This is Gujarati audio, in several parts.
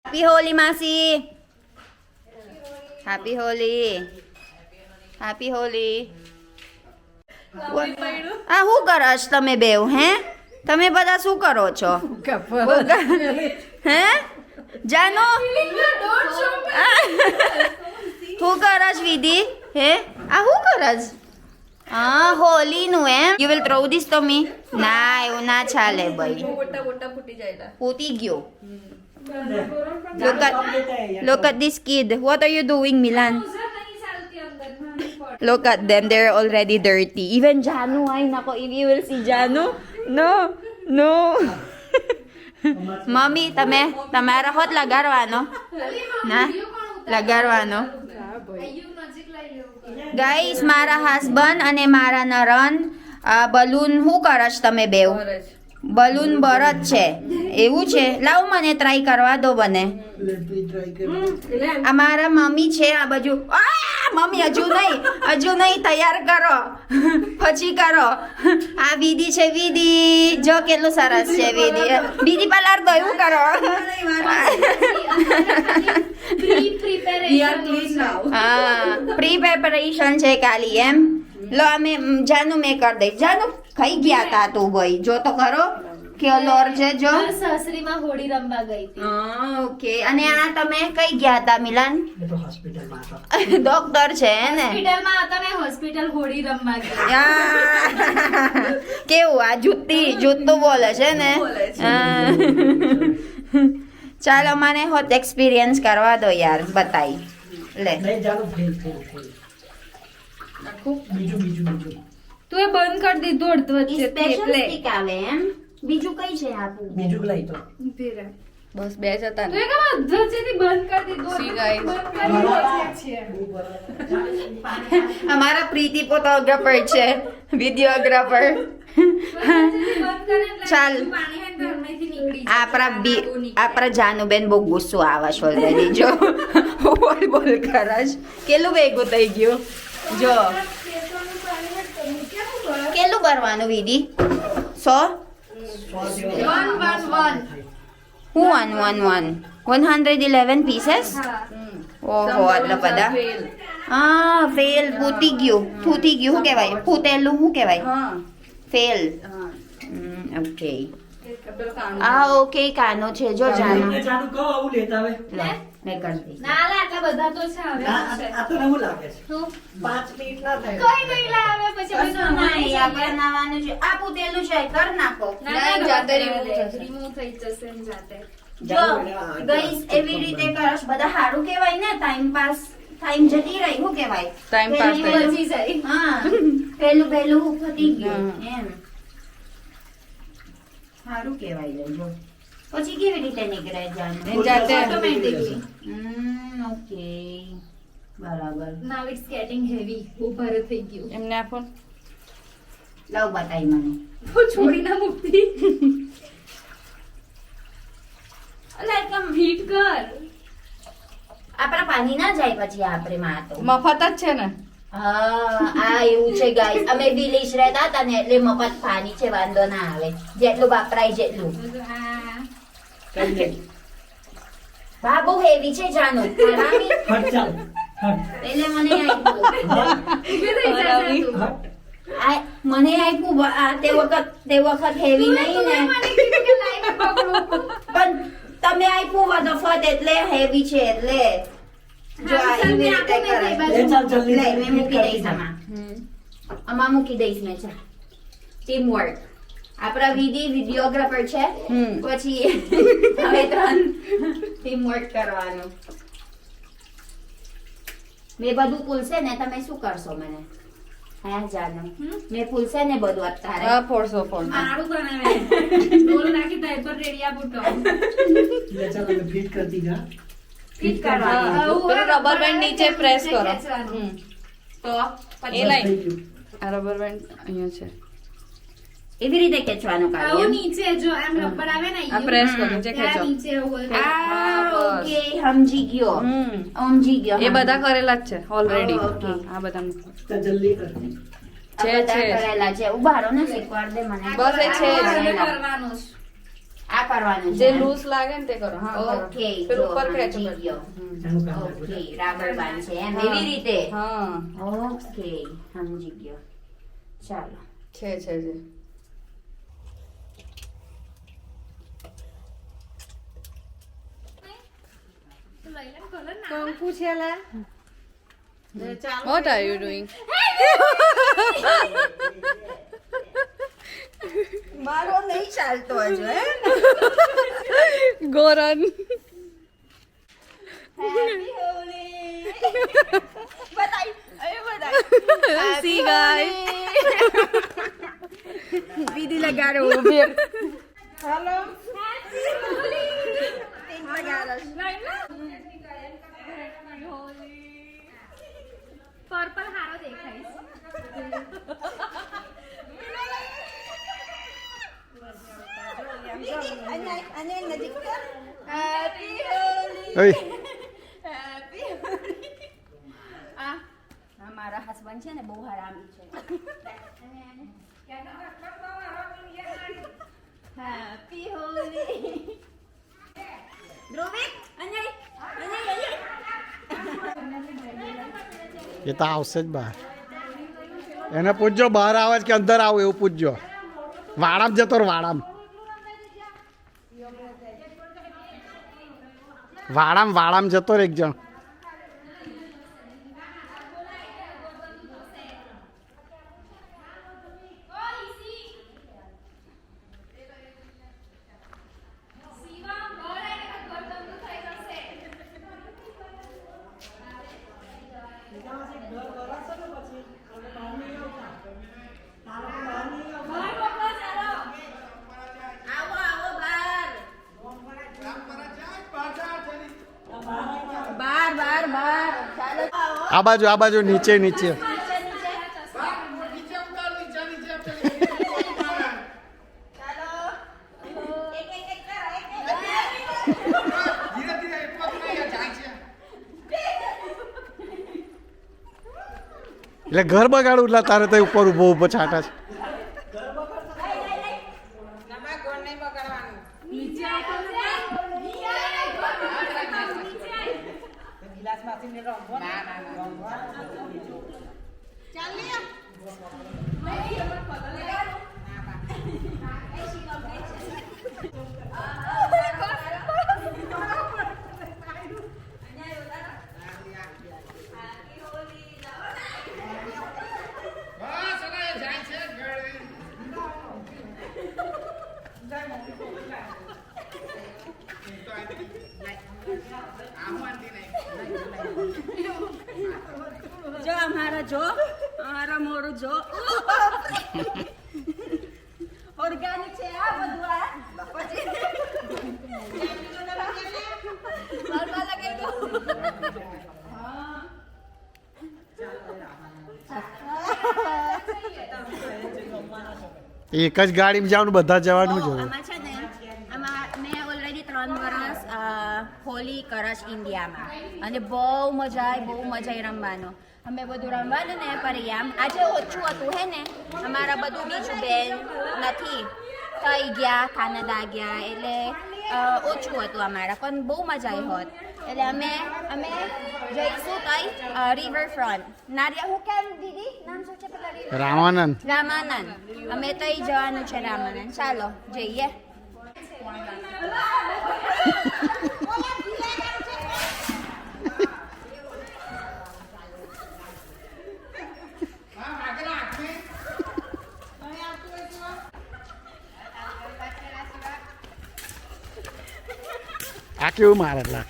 હેપી હોલી માસી. હેપી હોલી. હેપી હોલી. આ શું કરો છો તમે બેવ? હે તમે બધા શું કરો છો? હે જાનો શું કરસ વિધિ? હે આ શું કરસ? હા હોલી નું એમ. You will throw this to me? ના એવું ના ચાલે ભાઈ. ફૂટી ગયો. Look at this kid. What are you doing, Milan? Look at them. They're already dirty. Even Janu. Ay, nako. If you will see Janu. No. No. Mommy, તમારા હોત લગાડવાનો. ના લગાડવાનો. ગાઈસ, મારા હસબન્ડ અને મારા નરન બલૂન શું કરશ તમે બેવ? બલૂન બરત છે એવું છે. લાવ મને ટ્રાય કરવા દો બને. અમારા મમ્મી છે આ બાજુ. મમ્મી હજુ નહીં તૈયાર કરો પછી કરો. આ વિધિ છે. વિધિ જો કેટલું સરસ છે. વિધિ પલાર દો એવું કરો. પ્રી પ્રેપરેશન છે ખાલી એમ. લો અમે જાનુ મેં કરી દઈશ. જાનુ ખાઈ ગયા તા તું ભાઈ જો તો ખરો કેલોર છે જો. સાસરીમાં હોળી રમવા ગઈ હતી. ઓકે. અને આ તમે કઈ ગયા તા મિલાન? ડોક્ટર છે ને? હોસ્પિટલમાં હતા ને. હોસ્પિટલ હોળી રમવા ગઈ. કેવું આ જૂતું બોલે છે ને? ચાલો મને હોત એક્સપિરિયન્સ કરવા દો યાર. બતાઈ લે. તું એ બંધ કરી દીધું અડધ વચ્ચે સ્પેશિયલ સ્ટીક આવે એમ. બીજું કઈ છે આપું? બીજું લઈ તો બસ બે જ હતા ને. તું એ કેમ અડધ વચ્ચેથી બંધ કરી દીધું? સી ગાઈસ, અમારા પ્રીતિ ફોટોગ્રાફર છે, વિડિયોગ્રાફર. ચાલ આપણા જાનુબેન બહુ ગુસ્સો આવે છે ઓલરેડી. જો બોલ કરશ કેટલું ભેગું થઈ ગયું. જો કેટલું ભરવાનું વિધિ? 111 પીસેસ. ઓહો આટલા બધા. હા ફેલ. ફૂટી ગયું શું કહેવાય? ફૂટેલું શું કહેવાય? ફેલ. ઓકે. ઓકે કાનો છે જો જાનો. મેં કરી દઈશ. ના લા આટલા બધા તો છે હવે. આ તો નવું લાગે છે. 5 મિનિટ ના થાય. કોઈ નહીં લાવે પછી નહીં આપણે નાવાનું છે. આ પૂતેલું છે કર નાખો. જાતે રિમૂવ થઈ જશે ને જાતે. જો ગઈસ એવી રીતે કરશ બધા. સારું કહેવાય ને. ટાઈમ જતી રહી શું કહેવાય? ટાઈમ પાસ થઈ જાય. હા પેલું ફટી ગયું એમ. સારું કહેવાય જો. પછી કેવી રીતે નીકળે જાનું? જાતે ઓટોમેટિકલી. ઓકે બરાબર. નાઉ ઇટ્સ ગેટિંગ હેવી. બહુ ભારે થઈ ગયું. એમને આપો. લાવ બતાઈ મને. છોડી ના મૂકતી. લાઈક આમ હીટ કર. આપણા પાણી ના જાય પછી આપણે માં તો. મફત જ છે ને. આ એવું છે ગાઈસ. અમે વિલેજ રહેતા હતા ને એટલે મફત પાણી છે. વાંધો ના આવે. જેટલું વાપરાય જેટલું. બા બહુ હેવી છે જાનું. એટલે મને આપ્યું તે વખત હેવી નહીં ને. પણ તમે આપ્યું વખત એટલે હેવી છે એટલે. જો આ એવી રીતે કરાય. લે મેં મૂકી દઈશ આમાં મૂકી દઈશ મેં. Team work. આપણા વિડિયોગ્રાફર છે. પછી હવે 3 ટીમ વર્ક કરવાનું. મેં બધું પૂલશે ને તમે શું કરશો મને? હા જાનો મેં પૂલશે ને બધું અત્યારે. હા ફોડશો. મારું બનાવે. ડોલ નાખી દે પર રેડિયા બુટો. લે ચાલ અમે ફિટ કરતી જા. ફિટ કરવાનું. પેલું રબર બેન્ડ નીચે પ્રેસ કરો. તો એ લાઈન. આ રબર બેન્ડ અહીંયા છે. એવી રીતે ખેંચવાનું આવું કાઢી. નીચે જો એમ રબર આવે ને આ પ્રેસ કરો જે ખેંચો. નીચે હોય. ઓકે સમજી ગયો. એ બધા કરેલા જ છે ઓલરેડી. ઓકે. આ બધા તો જલ્દી કર. છે કરેલા છે. ઉભા રહો ને શીખવાડ દે મને. બસ એ છે જ. કરવાનું. આ કરવાનું જે છે લૂઝ લાગે ને તે કરો. હા કરો. ઓકે પેલું જો ઉપર હા, ખેંચો જી પછી. ગયો. એનું કામ લાગુ ઓકે છે. રાબર બાંધ છે એમ હા. એવી રીતે હા ઓકે સમજી ગયો ચાલો છે છે. કંકુ છે લા. What are you doing? મારો નહીં ચાલતો હજુ હે Goran. હેપી હોલી બધાય અરે બધાય See guys. વિધિ લગાડો Here. Hello happy Holi pink લગાડો પર્પલ હારો દેખાઈશ અને નજીક હેપી હોલી ઓય હેપી હોલી આ મારા હસબન્ડ છે ને બહુ હરામી છે હેપી હોલી ધ્રુવિક અંજય એ તો આવશે જ બહાર એને પૂછજો બહાર આવે છે કે અંદર આવું એવું પૂછજો વાડામ જતો રહો, વાડામ જતો રહે એક જણ આવો આવો બાર બાર ચાલો આવો આ બાજુ નીચે ચાલો એક એટલે ઘર બગાડું એટલે તારે તો ઉપર ઊભો છાંટા છે જો અમારા મોરું જો ઓર્ગેનિક છે આ બધું આ પછી લાલ લગાવી દો એક જ ગાડીમાં જવાનું બધા જવાનું જ હોય આમાં છે ને મેં ઓલરેડી 3 વર્ષ હોલી કરશ ઇન્ડિયામાં અને બહુ મજા આવી રમવાનો અમે બધું રમવાનું ને પરિયામ આજે ઓછું હતું હે ને અમારા બધું બીજું બેન નથી થઈ ગયા કાનાડા ગયા એટલે ઓછું હતું અમારા પણ બહુ મજા આવી હોત એટલે અમે જઈશું કઈ રિવરફ્રન્ટ નારિયા હું કેમ દીદી નામ શું છે પેલા રામાનંદ અમે તઈ જવાનું છે રામાનંદ ચાલો જઈએ આ કેવું મારે એટલે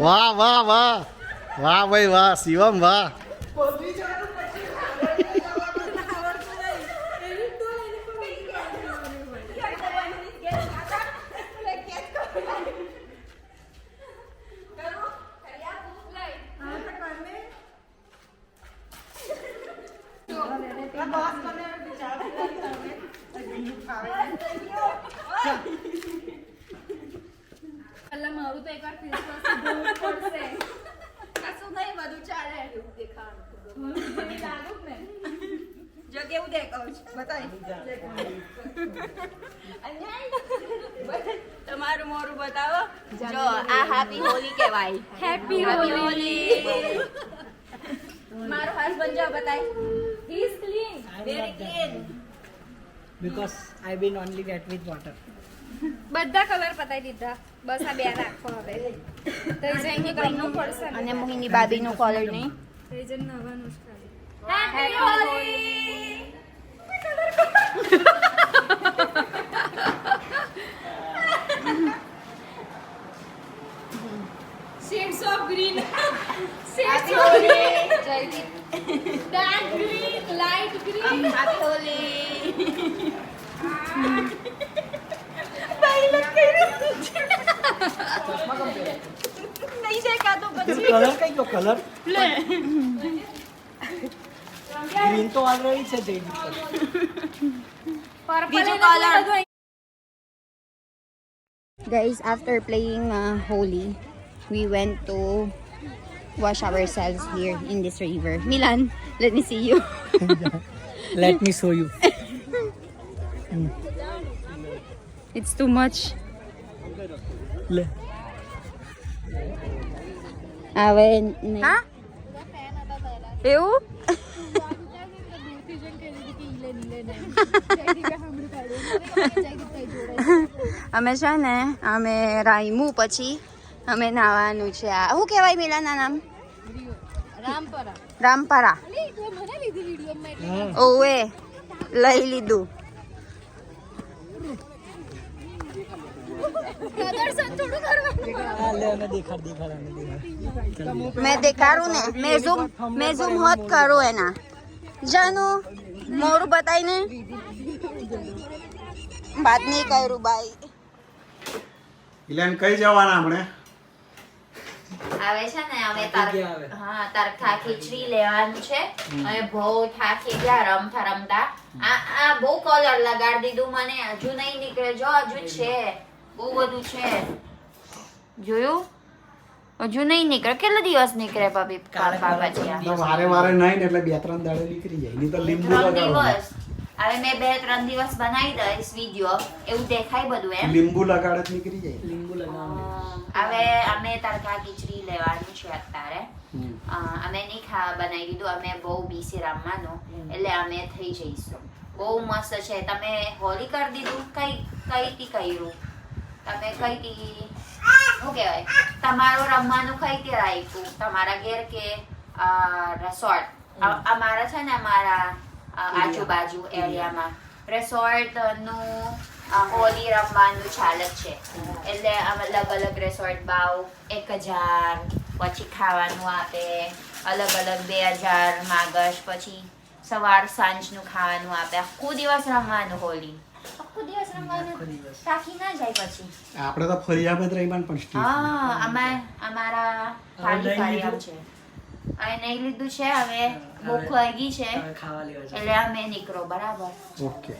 વાહ ભાઈ વાહ શિવમ વાહ મારું તો એકવાર ફેસ વોશ ધોવું પડશે. કશું નહીં, બધું ચાલે. એવું દેખાવાનું. મને લાગુ જ ને. જો કેવું દેખાવ છે બતાવી. તમારું મોરું બતાવો. જો આ હેપી હોલી કહેવાય. હેપી હોલી. મારો હસબન્ડ જો બતાય. He is clean. Very clean. Because I've been only wet with water. બધા કલર પતાવી દીધા. બસ આ બે રાખો હવે. તો જઈને કરવું પડશે. અને મોહિની બાબીનું કોલર નહીં. તો જઈને નવાનું જ ખાલી. Happy Holi. Shades of green. Shades happy of Holi. green. Dark green, light green. Happy Holi. નહીં દેખાતો પછી. કલર કઈ ગયો કલર ગ્રીન તો ઓલરેડી છે જઈ ઉપર. Purple બીજું અને colour. બધું Guys, after playing Holi, we went to wash ourselves here in this river. Milan, let me see you. Let me show you. It's too much. લે હવે હા એવું અમે છે ને અમે રાયમું પછી અમે નાવાનું છે. આ શું કહેવાય મિલાના નામ? રામપરા. ઓવે લઈ લીધું. આ લે અમે દેખાડ मैं दिखारू ने मैं ज़ूम होत करू एना जानू मोरू बताई ने बात नहीं करू भाई. ઇલાન કઈ જવાના આપણે? આવે છે ને અમે થાકી ગયા હવે. તરખા ખીચડી લેવાનું છે. અને બહુ થાકી ગયા રમતા રમતા. આ બહુ કલર લગાડી દીધું મને. હજુ નહીં નીકળે. જો હજુ છે બહુ બધું છે. જોયું? હજુ નહીં નીકળે. કેટલા દિવસ નીકળે બાબાજી? તો વારે વારે નહીં ને એટલે 2-3 દાડે નીકળી જાય. નહીં તો લીંબુ 3 લગાડવાનું. દિવસ. હવે મેં 2-3 દિવસ બનાવી દઈશ વિડીયો. એવું દેખાય બધું એમ. લીંબુ લગાડે તો નીકળી જાય. લીંબુ લગાવવાનું. હવે અમે તરકા ખીચડી લેવાની છે અત્યારે. અમે નહીં બનાવી દીધું. અમે બહુ બીસી રમવાનું એટલે અમે થઈ જઈશું. બહુ મસ્ત છે. તમે હોલી કરી દીધું? કઈથી કર્યું તમે? કઈથી શું કહેવાય તમારું રમવાનું કઈથી રાખ્યું? તમારા ઘેર કે રિસોર્ટ? અમારા છે ને અમારા આજુબાજુ એરિયામાં રિસોર્ટ નું હોલી રમવાનું ચાલે છે. એટલે અલગ અલગ રિસોર્ટ ભાવ 1000 પછી ખાવાનું આપે. અલગ અલગ 2000 માગશ પછી સવાર સાંજનું ખાવાનું આપે. આખો દિવસ રમવાનું હોલી. આખો દિવસ રમવાનું. થાકી ના જાય પછી. આપણે તો ફરિયામાં જ રહીમાં પણ સ્ટીલ. અમારા ખાલી ફરિયાદ છે. હવે નહીં લીધું છે. હવે ભૂખ લાગી છે ખાવા લેવા એટલે અમે નીકળો. બરાબર. ઓકે.